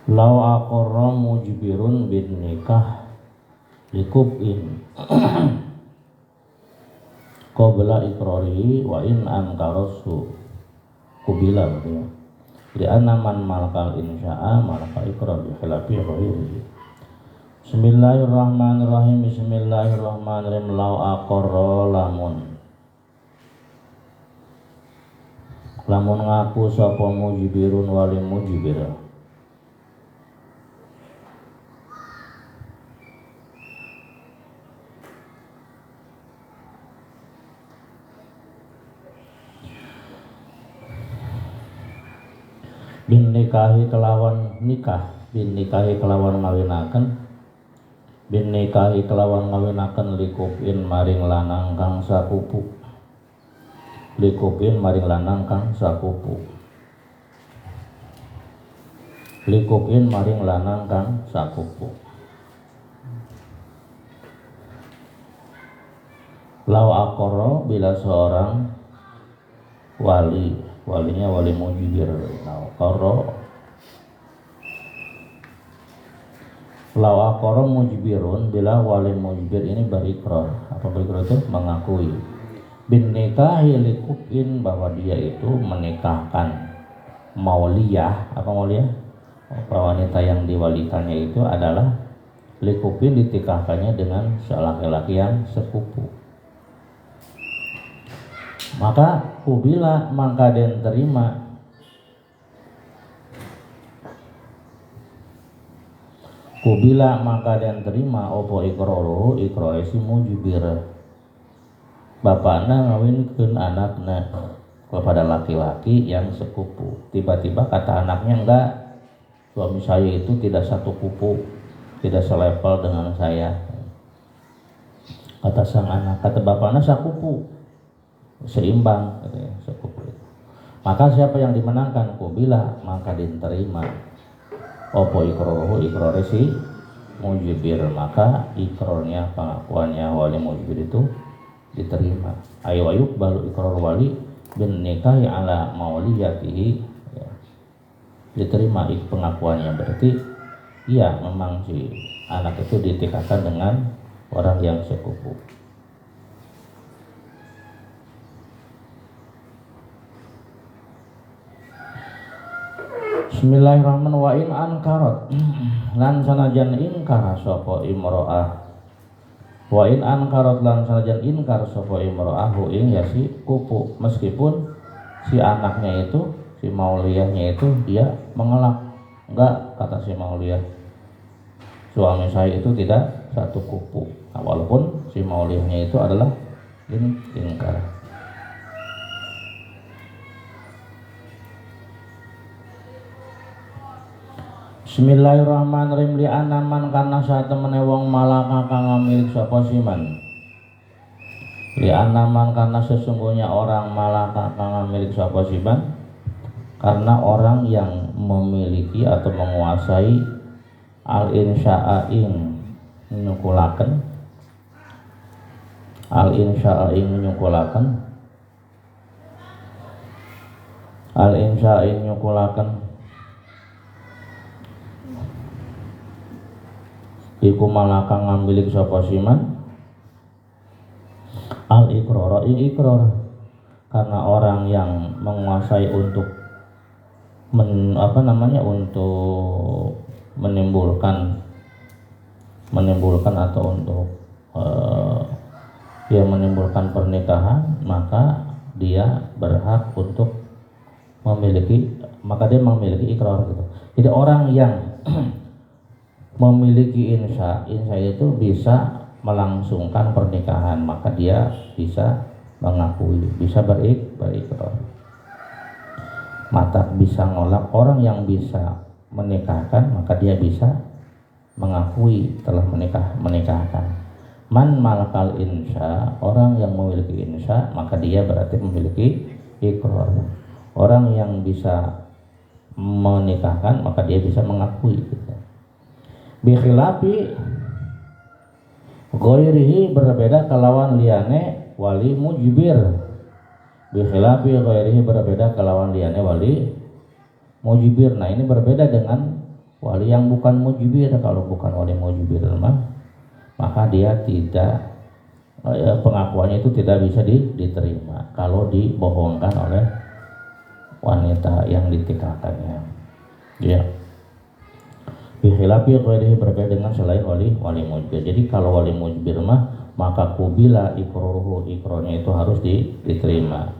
Lau aqarra mujbirun bin nikah likubin qabla iqrarihi wa in ankarasu kubila berarti ya. Di anna man malakal insya'a malakal iqrar bi khilafi ghairihi. Bismillahirrahmanirrahim. Bismillahirrahmanirrahim. Lau aqarra lamun ngaku sapa mujibirun wali mujibir bin nikahi kelawan nikah, bin nikahi kelawan ngawinaken, bin nikahi kelawan ngawinaken likupin maring lanang kang sapupu, likupin maring lanang kang sapupu, likupin maring lanang kang sapupu. Lau aqarra bila seorang walinya wali mujibir. Lau aqarra mujibirun bila wali mujibir ini berikrar. Apa berikrar itu? Mengakui bin nikahi likupin bahwa dia itu menikahkan mauliyah. Apa mauliyah? Wanita yang diwalikannya itu adalah likupin, ditikahkannya dengan laki-laki yang sepupu. Maka kubila maka den terima kubila maka den terima opo ikroro si mujibir bapakna ngawinkeun anakna kepada laki-laki yang sepupu. Tiba-tiba kata anaknya, enggak, suami saya itu tidak satu kupu, tidak selevel dengan saya. Kata sang anak, kata bapaknya sakupu, seimbang, katanya, sepupu. Maka siapa yang dimenangkan? Kubila maka diterima opo ikroro si mujibir, maka ikrornya, pengakuannya wali mujibir itu diterima. Ayu balu ikrar wali bin nikahi ala mauliyatihi, ya. Diterima pengakuannya, berarti iya memang si anak itu ditikahkan dengan orang yang sepupu. Bismillahirrahmanirrahim. Wa in ankarat lan sanajan inkar sapa imro'ah, wa in ankarat lan sanajan inkar sapa imro'ahu ing ya si kupu, meskipun si anaknya itu, si mauliyahnya itu dia mengelak, enggak, kata si mauliyah, suami saya itu tidak satu kupu. Nah, walaupun si mauliyahnya itu adalah ingkar. Bismillahirrahmanirrahim. Li anaman karena saat temene wong malaka kang milik sapa siman. Li anaman karena sesungguhnya orang malaka kang milik sapa siman, karena orang yang memiliki atau menguasai al insya'a ing nyukulaken, al insya'a ing nyukulaken, al insya'a ing nyukulaken iku malaka ngamilik sapa siman al ikrara ing ikrar, karena orang yang menguasai untuk untuk menimbulkan atau untuk menimbulkan pernikahan, maka dia berhak untuk memiliki ikrar gitu. Jadi orang yang memiliki insya itu bisa melangsungkan pernikahan, maka dia bisa mengakui, bisa berikrar. Mata bisa ngolak, orang yang bisa menikahkan, maka dia bisa mengakui telah menikahkan. Man malakal insya, orang yang memiliki insya, maka dia berarti memiliki ikrar. Orang yang bisa menikahkan, maka dia bisa mengakui gitu. Bikhilafi ghairihi, berbeda kelawan liyane wali mujibir. Bikhilafi ghairihi, berbeda kelawan liyane wali mujibir. Nah, ini berbeda dengan wali yang bukan mujbir. Kalau bukan wali mujbir maka dia tidak pengakuannya itu tidak bisa diterima kalau dibohongkan oleh wanita yang ditikahkannya. Ya. Bikhilafi ghairihi, berbeda dengan selain wali mujbir. Jadi kalau wali mujbir maka kubila iqraruhu, iqrarnya itu harus diterima.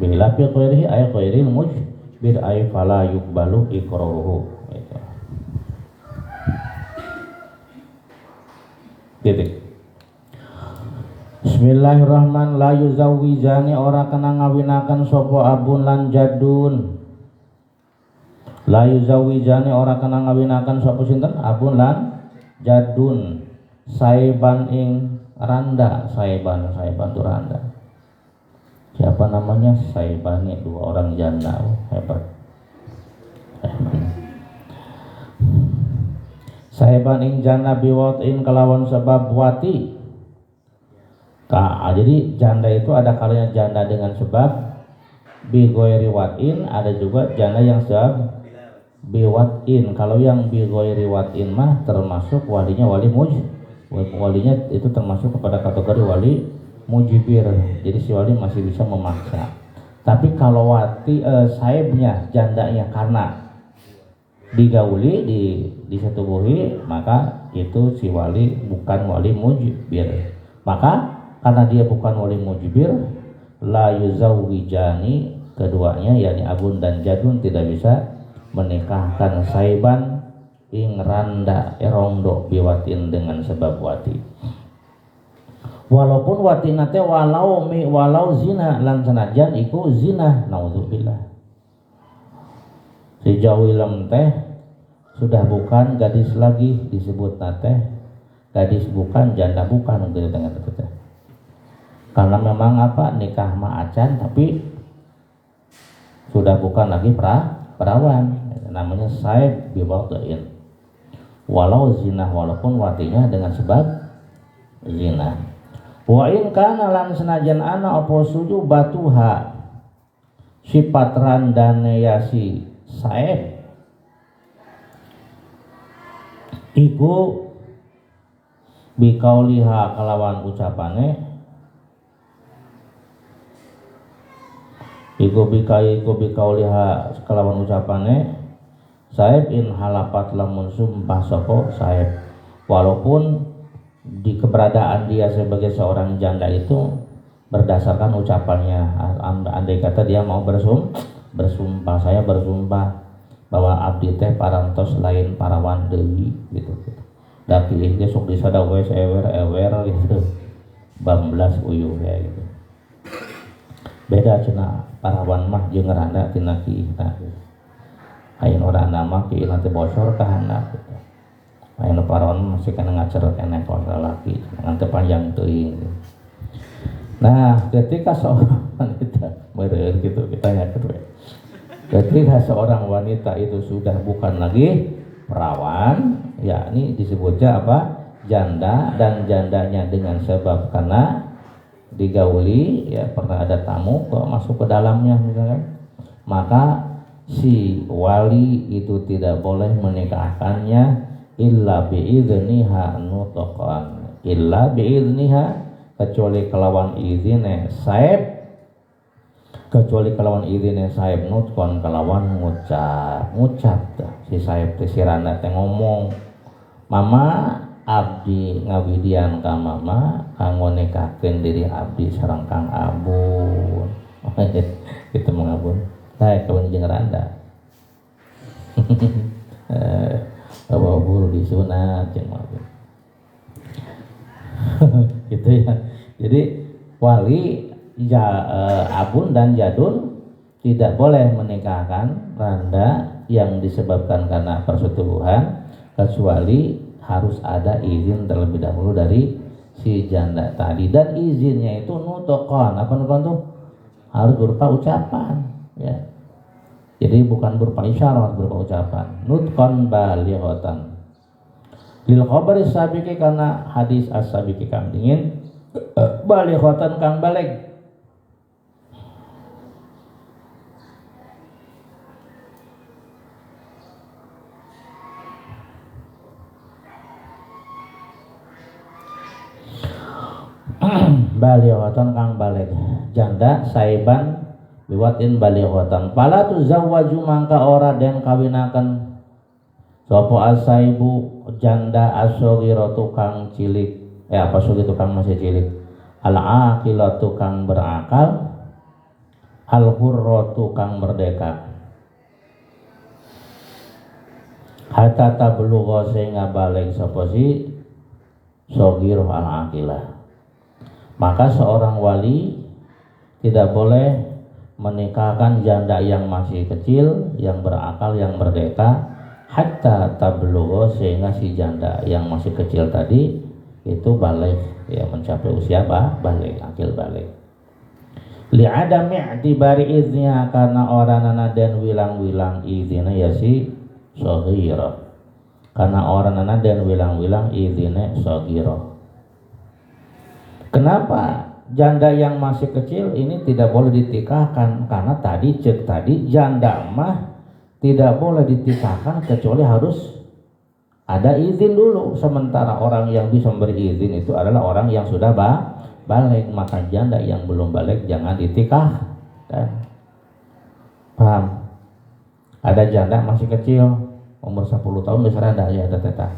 Bikhilafi ghairihi ay ghairil mujbir ay fala yuqbalu iqraruhu. Itu. Titik. Bismillahirrahmanirrahim. La yuzawwijani, ora kena ngawinaken sapa abun lan jadun. La yuzawwijani, ora kena ngawinaken sapa sinten abun lan jadun. Saiban ing randa, saiban itu randa. Siapa namanya? Saibani, dua orang janda. Hebat. Saiban ing janda biwatin kelawan sebab wati. Jadi janda itu ada kalanya janda dengan sebab bigoiri watin, ada juga janda yang sebab biwatin. Kalau yang bigoiri watin termasuk walinya walinya itu termasuk kepada kategori wali mujibir. Jadi si wali masih bisa memaksa. Tapi kalau wati saibnya, jandanya karena digauli, disetubuhi, maka itu si wali bukan wali mujibir. Maka karena dia bukan wali mujibir, la yuzawwijani, keduanya yakni abun dan jadun tidak bisa menikahkan saiban ing randa erondo biwatin dengan sebab wati. Walaupun watina teh walau zina lan sanajan iku zina, naudzubillah. Sejauh ilm teh sudah bukan gadis lagi disebut teh, gadis bukan, janda bukan gitu dengan itu teh. Karena memang nikah acan tapi sudah bukan lagi perawan, namanya saib biwatin. Walau zina, walaupun watinya dengan sebab zina. Wa in kana lan senajan ana apa suju batuha sifat randane yasi saib iku bikauliha kalawan ucapane, iku bikauliha kalawan ucapane saib in halapat lamun sumpah sapa saib. Walaupun di keberadaan dia sebagai seorang janda itu berdasarkan ucapannya, andai kata dia mau bersumpah, saya bersumpah bahwa abdi teh parantos lain parawan deui gitu. Da pilih ge sok disada wes ewer gitu. 12 uyuh ya gitu. Beda cenah parawan mah jeung randa tina kieuhna. Ayeuna orang nama ki nanti bocor ka handap gitu. Ayeuna parawan masih kana ngacer keneh kalau laki nganti panjang teuing. Nah, ketika seorang wanita meureun gitu kita nyaket. Ketika seorang wanita itu sudah bukan lagi perawan, yakni disebutnya janda, dan jandanya dengan sebab karena digauli, ya pernah ada tamu kok masuk ke dalamnya misalkan, maka si wali itu tidak boleh menikahkannya illa biidzniha nutqan, illa biidzniha, kecuali kelawan izine saib, kecuali kelawan izine saib nutqan, kelawan ngucap si saib teh sirana teh ngomong, mama abdi ngawidian ka mama kanggo nikahkeun diri abdi sareng Kang Abun. Kita mengabun tah kawin jeung randa. Bawa buru disunat jeung abun. Gitu ya. Jadi wali abun dan jadun tidak boleh menikahkan randa yang disebabkan karena persetubuhan, kecuali harus ada izin terlebih dahulu dari si janda tadi, dan izinnya itu nutqan. Apa nutqan tuh? Harus berupa ucapan, ya. Jadi bukan berupa isyarat, berupa ucapan. Nutqan balighatan. Lil khabari sabiqi, karena hadis as-sabiqi kang dingin balighatan kang balig. balighatan kang baligh janda saiban biwatin balighatan pala tuzawwaju mangka ora den kawinaken sapa asaibu janda asghira tukang cilik apa sugi tukang masih cilik al aqila tukang berakal al hurra tukang merdeka hatta tablugha sehingga balik sapa si shogir al aqilah. Maka seorang wali tidak boleh menikahkan janda yang masih kecil, yang berakal, yang merdeka, hatta tablugha sehingga si janda yang masih kecil tadi itu balik, ya mencapai usia balik, akil balik. Li'adami i'tibari iznya karena orang dan wilang-wilang izina ya si shaghira. Karena orang dan wilang-wilang izina shaghira. Kenapa janda yang masih kecil ini tidak boleh ditikahkan? Karena tadi janda mah tidak boleh ditikahkan kecuali harus ada izin dulu. Sementara orang yang bisa memberi izin itu adalah orang yang sudah balik. Maka janda yang belum balik jangan ditikah. Paham? Ada janda masih kecil umur 10 tahun bisa ada ya ada tetah.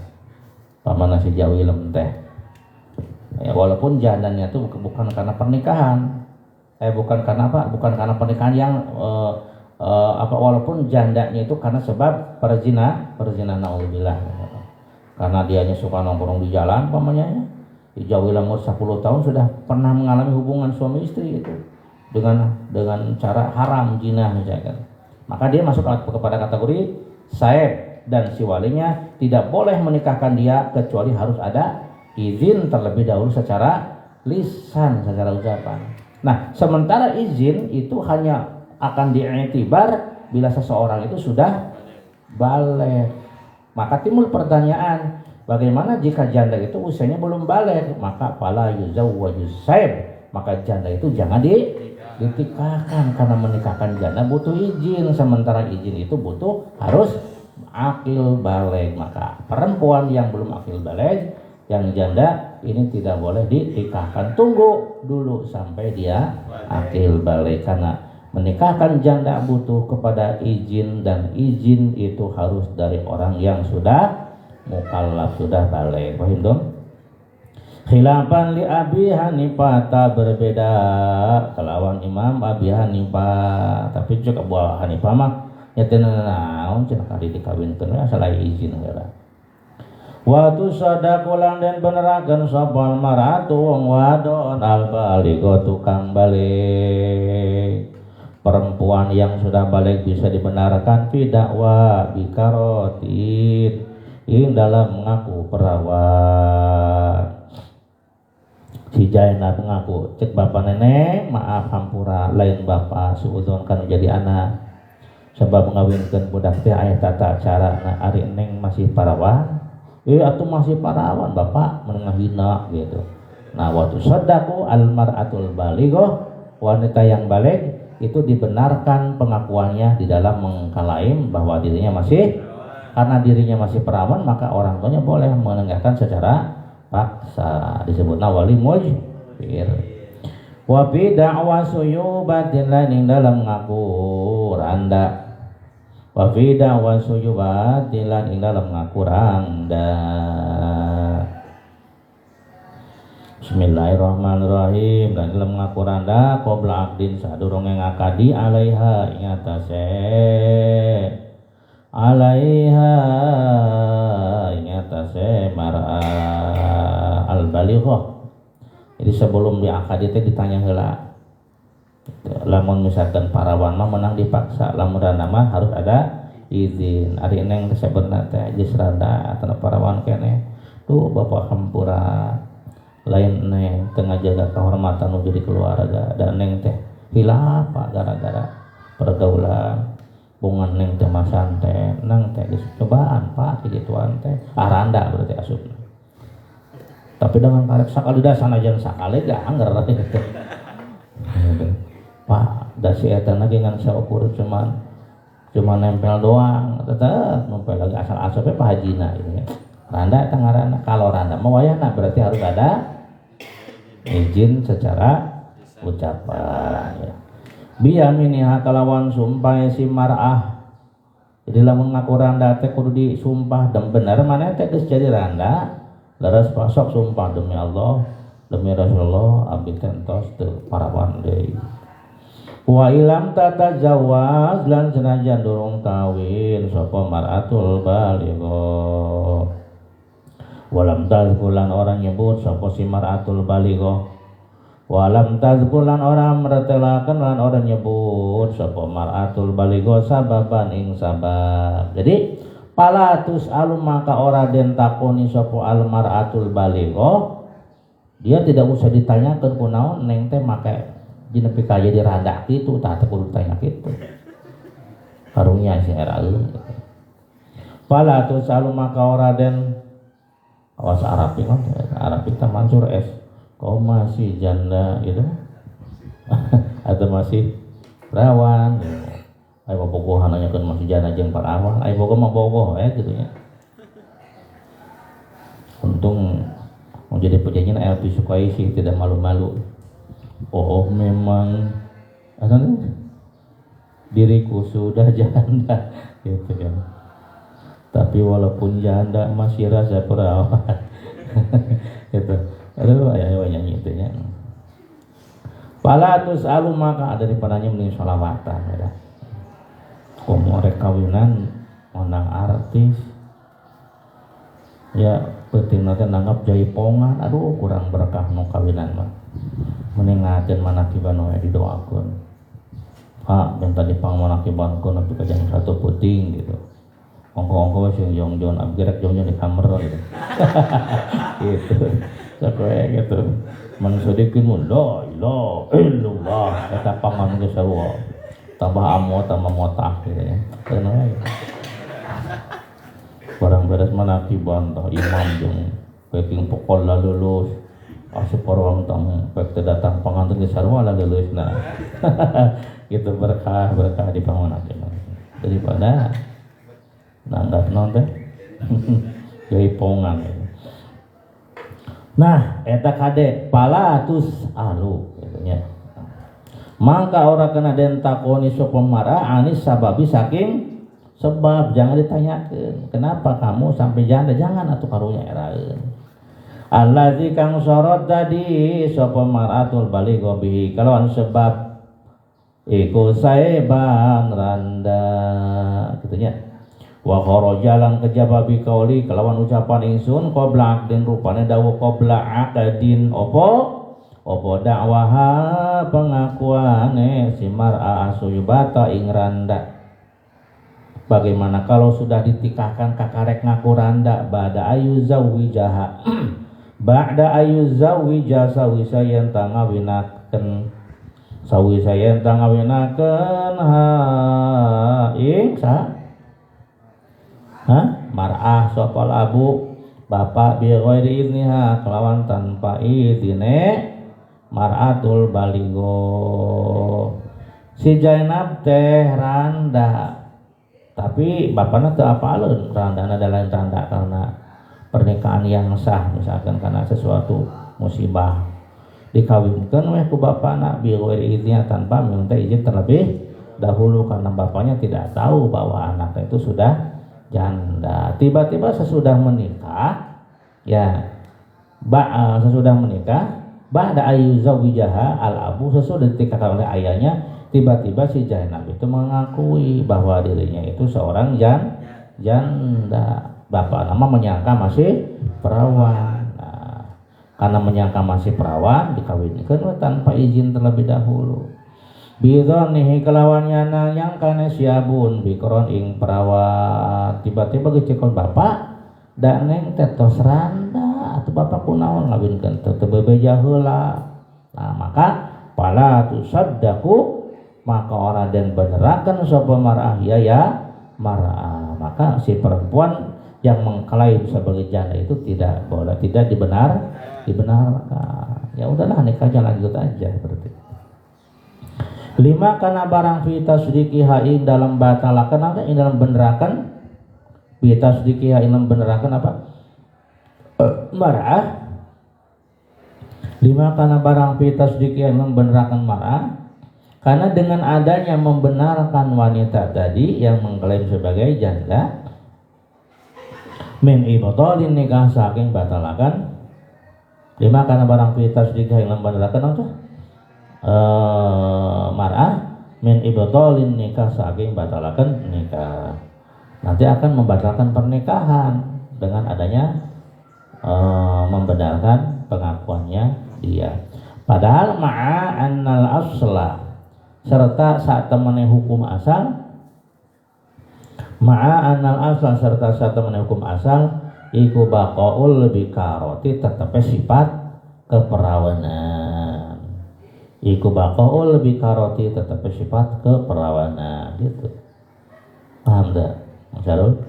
Paman nasi jawi lem teh. Ya, walaupun jandanya itu bukan karena pernikahan, bukan karena apa? Bukan karena pernikahan yang walaupun jandanya itu karena sebab perzina naudzubillah. Karena dianya suka nongkrong di jalan, pamannya dijauhi umur 10 tahun sudah pernah mengalami hubungan suami istri itu dengan cara haram zina misalkan. Maka dia masuk kepada kategori saib dan si walinya tidak boleh menikahkan dia kecuali harus ada izin terlebih dahulu secara lisan, secara ucapan. Nah, sementara izin itu hanya akan diiktibar bila seseorang itu sudah balik. Maka timbul pertanyaan, bagaimana jika janda itu usianya belum balik? Maka fala yuzawwaju saib. Maka janda itu jangan ditikahkan karena menikahkan janda butuh izin, sementara izin itu butuh harus akil balik. Maka perempuan yang belum akil balik, yang janda ini tidak boleh ditikahkan. Tunggu dulu sampai dia akil balik, karena menikahkan janda butuh kepada izin, dan izin itu harus dari orang yang sudah mukallaf, sudah balik. Paham dong? Khilafan li Abi Hanifah, berbeda kelawan Imam Abi Hanifah. Tapi cek Abu Hanifah mah nyaten naon cenah kali dikawinkeun asal izin heula. Watu sadakulang dan benerakan sopal maratu wong wadon al-baligho tukang balik. Perempuan yang sudah balik bisa dibenarkan fidakwa bikarotin ing dalam mengaku perawan. Si Jainab mengaku cek bapak nenek maaf hampura lain bapak suudon kan jadi anak sebab mengawinkan budak teh aya tata cara ari neng masih perawan. Atau masih perawan bapak menengah hina gitu. Nah, waktu sadaku almaratul baligho, wanita yang balik itu dibenarkan pengakuannya di dalam mengklaim bahwa dirinya masih, karena dirinya masih perawan, maka orang tuanya boleh menenggakkan secara paksa, disebutna wali mujbir. Wa bi da'wa suyubatin lain dalam ngaku randa. Wa fi da'wa suyubatin lan ing dalam ngakuranda. Bismillahirrahmanirrahim. Dan dalam ngakuranda qabla aqdin sadurunge ngakadi alaiha ing atase mar'a al-balighah. Jadi sebelum diakadi teh ditanya heula. Lamun misalkan parawan mah menang dipaksa, lamun randa mah harus ada izin. Ari neng sebenarnya teh geus randa atau parawan kene tuh bapak hampura lain neng tengah jaga kehormatan nu jadi keluarga, dan neng teh hilaf gara-gara pergaulan bungan neng teh masan teh nang teh geus cobaan pak kigituan teh randa berarti asupna. Tapi dengan karek sakali dasan aja sakali gak anger gitu. Pak, dasi eta lagi ngan saukur cuma nempel doang, tetep nempel lagi asal-asal Pak Hajina ini. Randa eta ngaranna, kalau randa mah wayahna berarti harus ada izin secara ucapan ya. Biyaminiha kalawan sumpah si mar'ah. Jadi lamun ngaku randa teh kudu disumpah dan bener mana teh geus jadi randa. Leres pasok sumpah demi Allah, demi Rasulullah abdi tentos teu parawan deui. Wa ilam tatajawaz lan senajan durung kawin sapa mar'atul baligha. Walam tazkulan orang nyebut sapa si mar'atul baligha. Walam tazkulan orang meretelakan lan orang nyebut sapa mar'atul baligha sababan ing sabab. Jadi palatus alum maka ora den takoni sapa al mar'atul baligha, dia tidak usah ditanyakan kunaon neng teh make jinepi ka jadi randa kitu tah teh kudu tanya kitu. Karunya si eraeun. Palatus alum maka ora den awas Arabi mah Arabi teh Mansur S. Kau masih janda gitu atau masih perawan ayo bogohan nanyakeun masih janda jeung perawan ayo bogoh mah bogoh gitu ya. Untung mau jadi penyanyi Elvi Sukaisi tidak malu-malu. Oh memang diriku sudah janda gitu kan. Tapi walaupun janda masih rasa perawan gitu. Aduh ayah nyanyi itu ya. Palatus alum maka dari padanya mending sholawatan ya. Komorek kawinan onang artis ya penting nanti nanggap jaipongan. Aduh kurang berkah nu kawinan mah mending ngajen manakiban we didoakeun. Pak minta dipang manakibankeun tapi kajang satu puting gitu. Ongko-ongko sing jong-jong abgerek jong-jong di kamar gitu. Gitu. Sakoe gitu. Manusiakeun mun la ilaha illallah eta pangan geus sarua. Tambah amo tambah motah gitu ya. Teu barang beres manakiban tah imam jeung peuting pokol lulus. Asup orang tamu pek datang panganten geus sarua la leuleusna. Gitu berkah di panganakeun. Daripada nanggap non teh jaipongan. Nah eta kade palatus alu gitu maka orang kena den takoni sapa mar'ah anis sababi saking sebab. Jangan ditanyakan kenapa kamu sampai janda, jangan atuh karunya eraeun. Allazi kang sorot tadi sapa mar'atul baligha bihi kalawan sebab iku saeban randa gitu nya. Wa kharajalan kejababi kauli kalawan ucapan ingsun qabla aqdin rupane dawuh qabla aqdin opo dakwaha pengakuane si mar'a asuyubata ing randa. Bagaimana kalau sudah ditikahkan kakarek ngaku randa ba'da ayu zawijaha ba'da ayu zawija sawisayan tangawinaken ha ing sa mar'ah sopal abu bapak bi ghairi idniha kelawan tanpa izine mar'atul baligho. Si Zainab teh randa tapi bapakna teu apaleun randana adalah randa karena pernikahan yang sah misalkan karena sesuatu musibah dikawinkeun we ku bapakna bi ghairi idniha tanpa minta izin terlebih dahulu karena bapaknya tidak tahu bahwa anaknya itu sudah janda. Tiba-tiba sesudah menikah ya sesudah menikah ba'da ayu zawijaha al abu sesudah ditikahkan oleh ayahnya tiba-tiba si Zainab itu mengakui bahwa dirinya itu seorang janda. Bapak nama menyangka masih perawan. Nah, karena menyangka masih perawan dikawinkan tanpa izin terlebih dahulu. Bidhonihi kelawannya yang kana siabun bikron ing perawat. Tiba-tiba gecekon bapak da neng tetos randa atuh bapak kunaon ngawinkeun teu bebeja heula. Nah maka pala tusaddaku maka orang dan benerakan sapa mar'ah ya mar'ah. Maka si perempuan yang mengklaim sebagai janda itu tidak boleh, tidak dibenarkan. Ya udahlah nikahnya lanjut aja berarti. 5 karena barang fita sedikit hain dalam batalakan apa ing dalam benerakan fita sedikit hain dalam benerakan apa mar'ah Lima karena barang pitas yang membenarkan mar'ah, karena dengan adanya membenarkan wanita tadi yang mengklaim sebagai janda, min ibtalin nikah saking batalakan. Lima karena barang pitas yang membenarkan apa? Mar'ah min ibtalin nikah saking batalakan nikah. Nanti akan membatalkan pernikahan dengan adanya membenarkan pengakuannya dia. Padahal ma'a annal asla, serta saat temannya hukum asal, ma'a annal asla serta saat temannya hukum asal, iku baqaul bikaroti tetapnya sifat keperawanan. Iku baqaul bikaroti tetapnya sifat keperawanan gitu. Paham tak? Masyarul?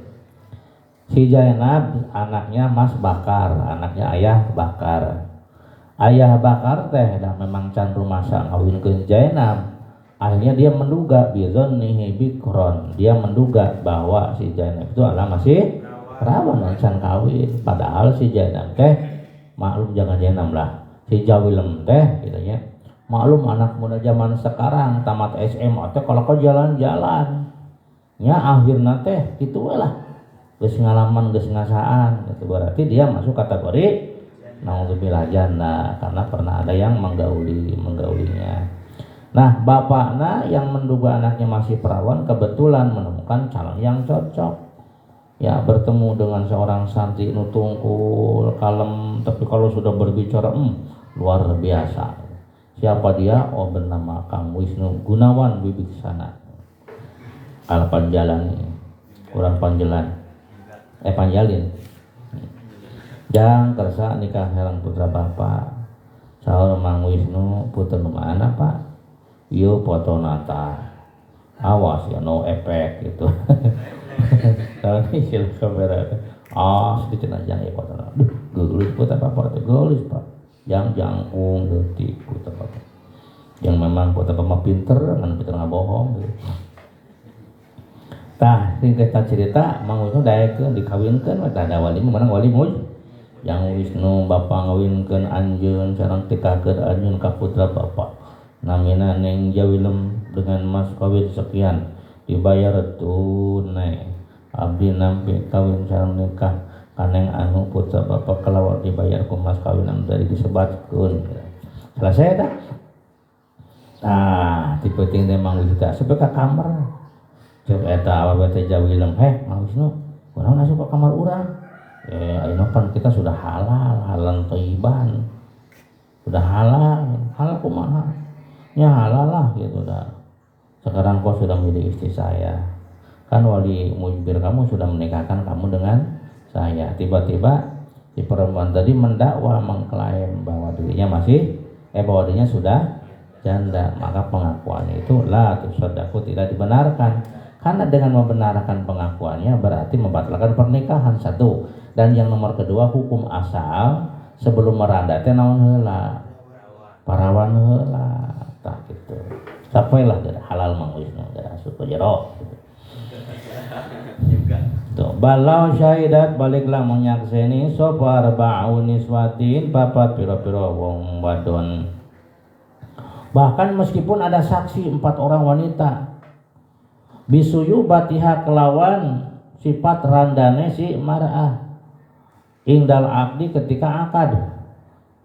Si Zainab anaknya Mas Bakar, anaknya Ayah Bakar. Ayah Bakar teh dah memang can rumasa ngawinkeun Zainab. Akhirnya dia menduga bizonnihi bikron. Dia menduga bahwa si Zainab itu adalah masih perawan dan can kawin. Padahal si Zainab teh maklum jangan Zainab lah. Si Jawilem teh gitu ya. Maklum anak muda zaman sekarang tamat SMA teh kalau kau jalan-jalan. Ya akhirnya teh gitu lah. Geus ngalaman geus ngasaan gitu, berarti dia masuk kategori naudzubillah janda karena pernah ada yang menggaulinya. Nah, bapaknya yang menduga anaknya masih perawan kebetulan menemukan calon yang cocok. Ya, bertemu dengan seorang santri nu tungkul, kalem, tapi kalau sudah berbicara luar biasa. Siapa dia? Oh, bernama Kang Wisnu Gunawan Wibiksana. Al Panjalan, kurang panjalan. Panjalin jang kersa nikah herang putra bapak saur Mang Wisnu putra mana pak yo foto nata awas ya no efek gitu. Kalau ini sila kamera sedikit aja ya foto nata gelis putra bapak itu gelis pak yang jangkung detik putra bapak yang memang putra bapak pinter kan pinter nggak bohong gitu. Tah singkat cerita Mang Wisnu daekeun dikawinkeun we ada wali menang wali muj yang Wisnu bapa ngawinkeun anjeun sareng tikakeun anjeun ka putra bapa namina Neng Jawilem dengan mas kawin sekian dibayar tunai abdi nampi kawin sareng nikah kaneng anu putra bapa kelawat dibayar ku mas kawin anu dari disebatkeun selesai dah. Tah tipe ting teh Mang Wisnu teh sampai ka kamar. Cek eta awewe teh Jawilem, Mang Wisnu, urang asup ka kamar urang. Ayeuna pan kita sudah halal thayyiban. Sudah halal kumaha? Ya halal lah gitu dah. Sekarang kau sudah menjadi istri saya. Kan wali mujbir kamu sudah menikahkan kamu dengan saya. Tiba-tiba si perempuan tadi mendakwa mengklaim bahwa dirinya bahwa dirinya sudah janda, maka pengakuannya itu la tusaddaku tidak dibenarkan. Karena dengan membenarkan pengakuannya berarti membatalkan pernikahan satu. Dan yang nomor kedua hukum asal sebelum meranda teh naon heula? Parawan heula. Tah gitu. Sampailah geura halal Mang Wisnu geura asup jero. Tuh, balau syahidat baliklah menyakseni sapa arba'un niswatin papat pira-pira wong wadon. Bahkan meskipun ada saksi 4 orang wanita bisuyu batiha kelawan sifat randane si mar'ah ingdal akdi ketika akad.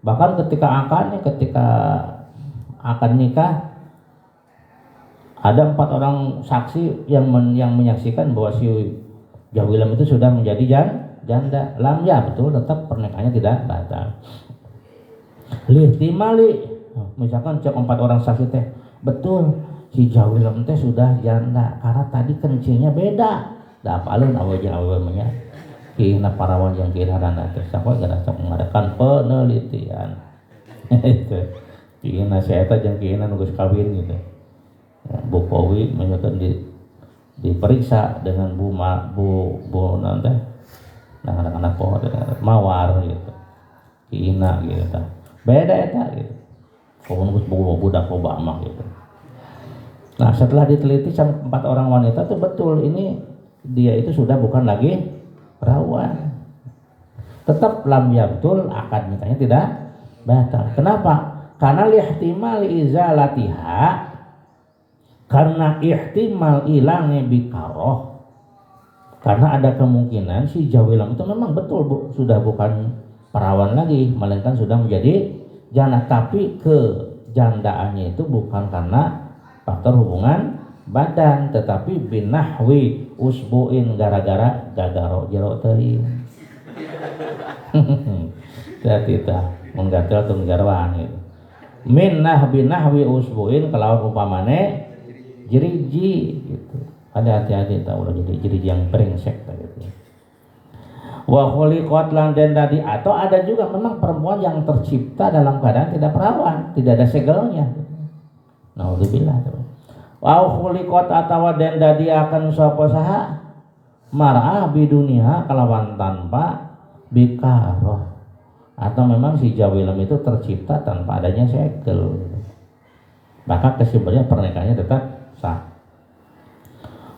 Bahkan ketika akad nikah ada 4 orang saksi yang menyaksikan bahwa si Jawilem itu sudah menjadi janda. Lam ya betul tetap pernikahannya tidak batal. Lihtimali misalkan cek 4 orang saksi teh betul si Jawilem teh sudah janda karena tadi kencingnya beda. Da apalun awewe-awewe kina parawan yang kira randa teh sakwa gara sok mengadakan penelitian. Itu. Kina saya eta jeung kina nu geus kawin gitu. Ya, Bu Powi menyatakan diperiksa dengan bu nanti anak-anak pohon mawar gitu. Kina gitu. Beda eta gitu. Kau geus budak Obama gitu. Nah setelah diteliti sama 4 orang wanita tuh betul ini dia itu sudah bukan lagi perawan. Tetap lam ya betul akad nikahnya tidak batal. Kenapa? Karena lihtimal izalatiha, karena ihtimal ilangnya bikaroh. Karena ada kemungkinan si jawilam itu memang betul bu, sudah bukan perawan lagi, melainkan sudah menjadi janda. Tapi kejandaannya itu bukan karena faktor hubungan badan, tetapi binahwi usbuin, gara-gara gagaro jero teuing. Tidak menggatel tuh garwan gitu. Minnah binahwi usbuin kalau upamane jeriji gitu. Ada hati-hati tahu udah jadi jeriji yang brengsek gitu. Wa khuliqat lan den tadi, atau ada juga memang perempuan yang tercipta dalam keadaan tidak perawan, tidak ada segelnya. Naudzubillah. Wa khuliqat atawa den tadi akan sapa saha mar'ah bidunia kalawan tanpa bikaroh, atau memang si jawilam itu tercipta tanpa adanya segel, maka kesimpulannya pernikahannya tetap sah.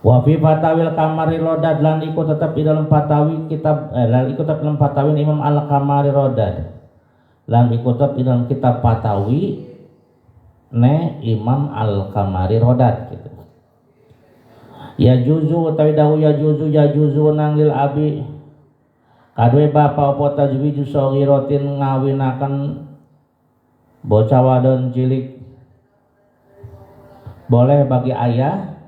Wa fi fatawil kamari rodad lan ikut tetap di dalam fatawi kitab lan ikut tetap dalam fatawi Imam Al-Kamari Rodad lan ikut tetap di dalam kitab fatawi ne Imam Al-Kamari Rodad gitu. Ya juzu utawi dawu ya juzu nang lil abi kadwe bapa apa tajwiju saghiratin ngawinaken bocah wadon cilik, boleh bagi ayah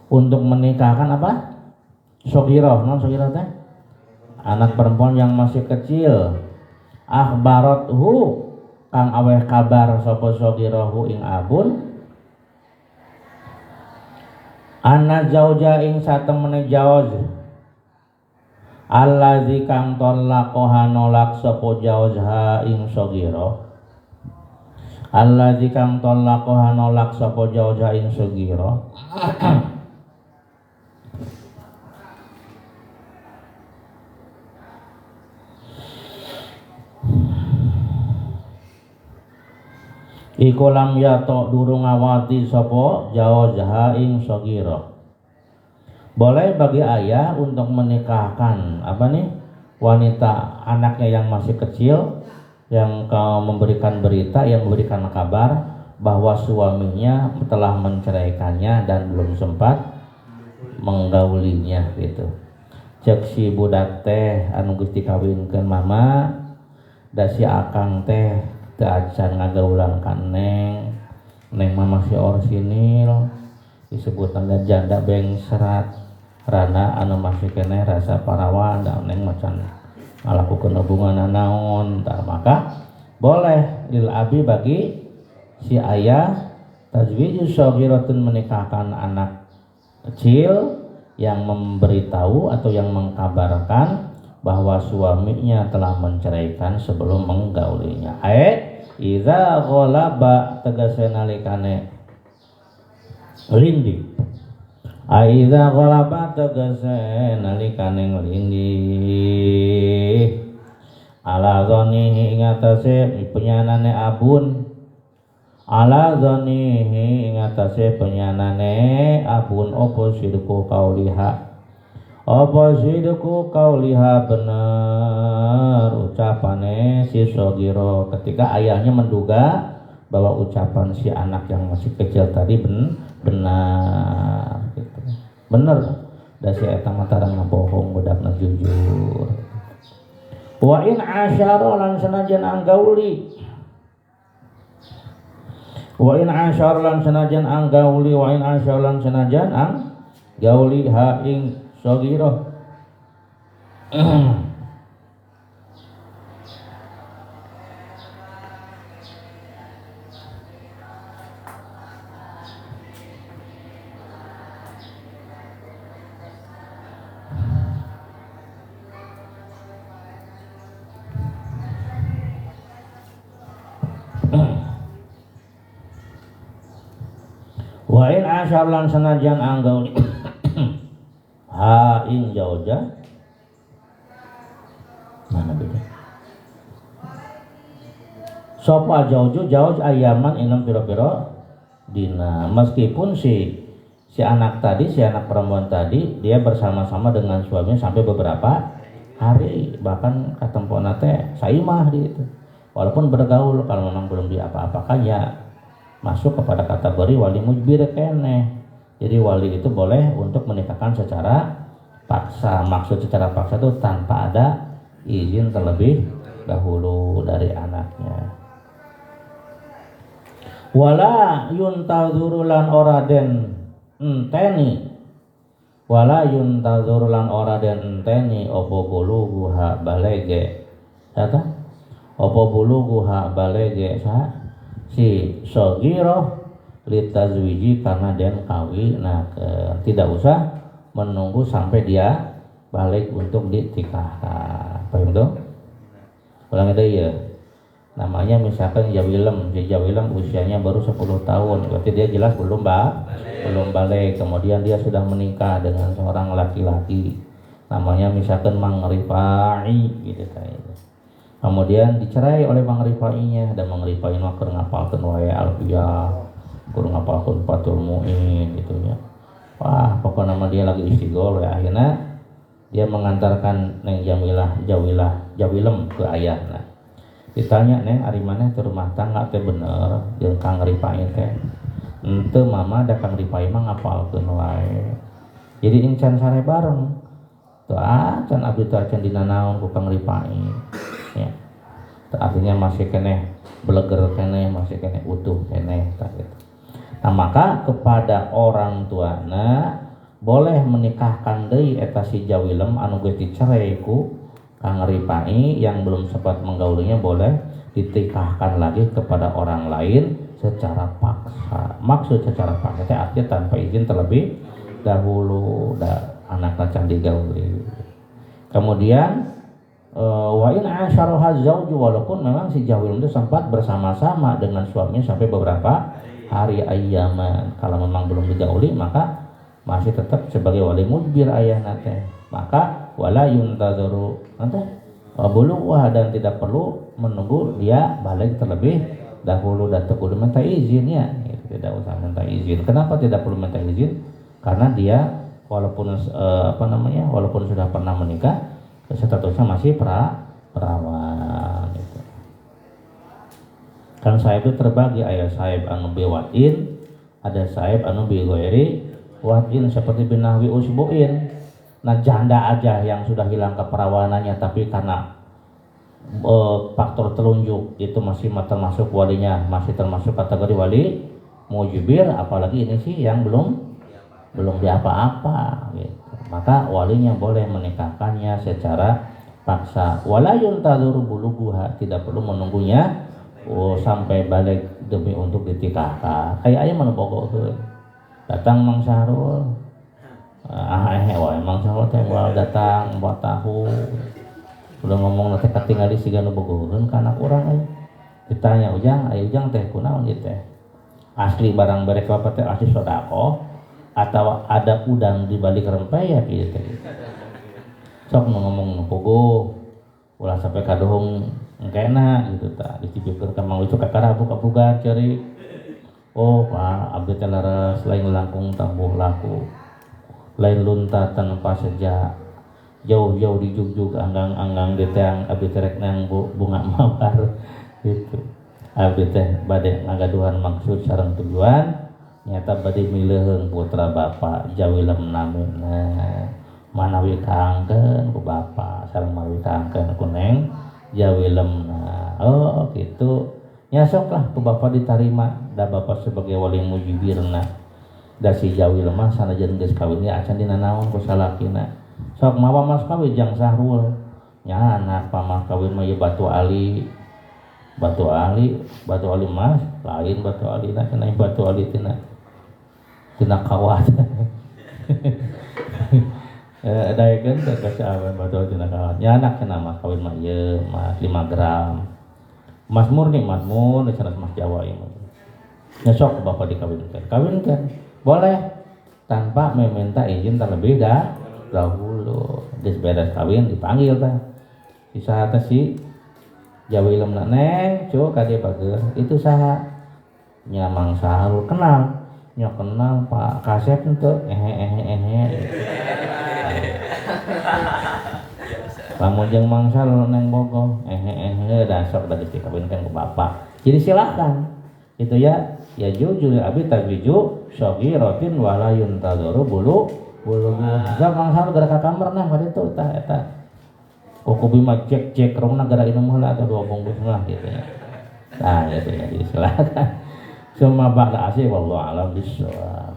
untuk menikahkan apa? Sogiroh, non sogiroh teh? Anak perempuan yang masih kecil. Akhbarothu kang aweh kabar sapa sogirohu ing abun. Anna jauja ing satemene jauz. Allazi kang tolaqoha nolak sapa jauzha ing sogiroh. Allazi kang tolaqoha nolak sapa jauzha ing sogiroh. Iku lam yato durung awati sapa jauzha ing sogira. Boleh bagi ayah untuk menikahkan wanita anaknya yang masih kecil, yang memberikan berita, yang memberikan kabar bahwa suaminya telah menceraikannya dan belum sempat menggaulinya gitu. Cek si budak teh anu geus dikawinkeun mama da si akang teh teu acan ngagaulan ka neng mah masih orsinil, disebut tanda janda bengserat rana anu masih keneh rasa parawan da neng macan ngalakukeun hubungan naon tah, maka boleh lil abi bagi si ayah tajwiju saghiratin menikahkan anak kecil yang memberitahu atau yang mengkabarkan bahwa suaminya telah menceraikan sebelum menggaulinya. Iza ghalaba tegese nalikane lindi. Iza ghalaba tegese nalikane nglindi. Ala dzanihi ing atase penyanane abun. Ala dzanihi ing atase penyanane abun opo sidku kauliha. Apa sidku kauliha benar ucapane si sogiro ketika ayahnya menduga bahwa ucapan si anak yang masih kecil tadi benar gitu. Bener da si eta mah tarang bohong budakna jujur. Wa in asyara lan sanajan anggauli. Wa in asyara lan sanajan anggauli wa in asyara lan sanajan anggauli ha ing sogiroh. Wa in asyar lan sanajan anggauli ha ing jauja mana beda sopa jauju jauj ayaman inam piro-piro dina, meskipun si anak perempuan tadi dia bersama-sama dengan suaminya sampai beberapa hari, bahkan katempona teh saimah di itu walaupun bergaul, kalau memang belum diapa-apakan ya masuk kepada kategori wali mujbir keneh. Jadi wali itu boleh untuk menikahkan secara paksa. Maksud secara paksa itu tanpa ada izin terlebih dahulu dari anaknya. Wala yuntadzuru lan ora den enteni, wala yuntadzuru lan ora den enteni apa bulugha balege. Kata apa bulugha balege si sogiro litazwiji karena den kawin. Nah, tidak usah menunggu sampai dia balik untuk ditikahkan. Paham tuh? Ulang ada ya. Namanya misalkan jawilem, jawilem usianya baru 10 tahun, berarti dia jelas belum balik. Kemudian dia sudah menikah dengan seorang laki-laki, namanya misalkan Mang Rifai gitu kayak. Kemudian dicerai oleh Mang Rifainya, dan Mang Rifai mah keur ngapalkeun wae Alfiyah, keur ngapalkeun Fathul Muin gitu ya. Wah, pokoknya nama dia lagi istighol ya, akhirnya dia mengantarkan Neng Jawilem ke ayahna. Ditanya, Neng ari maneh teu rumah tangga teh bener jeung Kang Rifai teh. Henteu mama da Kang Rifai mah ngapalkeun wae. Jadi encan sare bareng. Teu can abdi teh can dinanaon ku Kang Rifai. Ya. Artinya masih keneh beleger keneh, masih keneh utuh keneh tah gitu. Nah, maka kepada orang tuana boleh menikahkan deui eta si jawilem anu geus dicerai ku Kang Rifai yang belum sempat menggaulinya, boleh ditikahkan lagi kepada orang lain secara paksa. Maksud secara paksa itu artinya tanpa izin terlebih dahulu, anak can digauli. Kemudian wa in asyaraha zauju, walaupun memang si jawilem itu sempat bersama-sama dengan suaminya sampai beberapa hari ayyaman, kalau memang belum digauli maka masih tetap sebagai wali mujbir ayahna teh. Maka wala yuntadzuru nanti bulugha, dan tidak perlu menunggu dia balik terlebih dahulu dan kudu minta izin ya. Tidak usah minta izin. Kenapa tidak perlu minta izin? Karena dia walaupun walaupun sudah pernah menikah, statusnya masih perawan gitu. Kan saib itu terbagi, aya saib anu biwatin, ada saib anu bi ghairi watin, seperti binahwi usbuin. Nah, janda aja yang sudah hilang keperawanannya tapi karena faktor telunjuk itu masih termasuk walinya, masih termasuk kategori wali mujibir, apalagi ini sih yang belum diapa-apa gitu. Maka walinya boleh menikahkannya secara paksa. Wala yuntadzuru bulugha, tidak perlu menunggunya sampai balik demi untuk ditikahkan. Kayak aya mana bogoheun. Datang Mang Syahrul, Mang Syahrul teh moal datang 4 tahun. Sudah ngomong nanti ketinggal di siga nu bogoheun ka anak urang euy. Ditanya Ujang, aya Ujang teh kunaon ieu teh? Asli barang berek bapak teh asli sodako atau ada udang di balik rempeyek ieu teh. Sok ngomong nu bogoh. Ulah sampai kadohong engkena gitu tah, dicicipkeun ka Mang Ucu kakara buka-buka ceurik. Oh Pak, abdi teh laras lain langkung tambuh laku, lain lunta tanpa sejak, jauh-jauh dijugjug anggang-anggang di teang abdi teh rek nang bunga mawar gitu. Abdi teh bade ngagaduhan maksud sareng tujuan, nyata bade mileuheung putra bapak jawilem namina. Manawi kaangkeun ku bapak sareng manawi kaangkeun ku neng jawilemna. Oh gitu. Nyasoklah ku bapak diterima, da bapak sebagai wali mujibirna. Da si jawilem mah sanajan geus kawin ge acan dinanaon ku salakina. Sok mawa mas kawin jang Sahrul. Nya anak pamah kawin mah ye Batu Ali. Batu Ali mas lain Batu Alina cenah Batu Ali tina kawat. Daekeun teh ka sahabat Batu tina kawat. Nya anak cenah mah kawin mah ye mas 5 gram. Mas murni Mas Mas Jawa ini. Nyesok bapak dikawinkan, boleh tanpa meminta izin terlebih dahulu. Geus beres kawin dipanggil tah. Sisa teh si jawilemna neng, cuk ka dieu bageus. Itu saha? Nya Mang Syahrul kenal. Nya kenal Pak Kasep henteu. Lamun jeung Mang Syahrul neng bogoh. dan sok dari dikawinkan ke bapak. Jadi silahkan itu ya jujur abi tabiju syagiratin wala yuntaduru bulu zaman harus gara ka kamar nah pada itu eta kukubi mah cek rongna gara inu mah atau dua bungkus mah gitu ya. Nah gitu ya, jadi silahkan. Semua ba'da asih wallahu alam bisawab.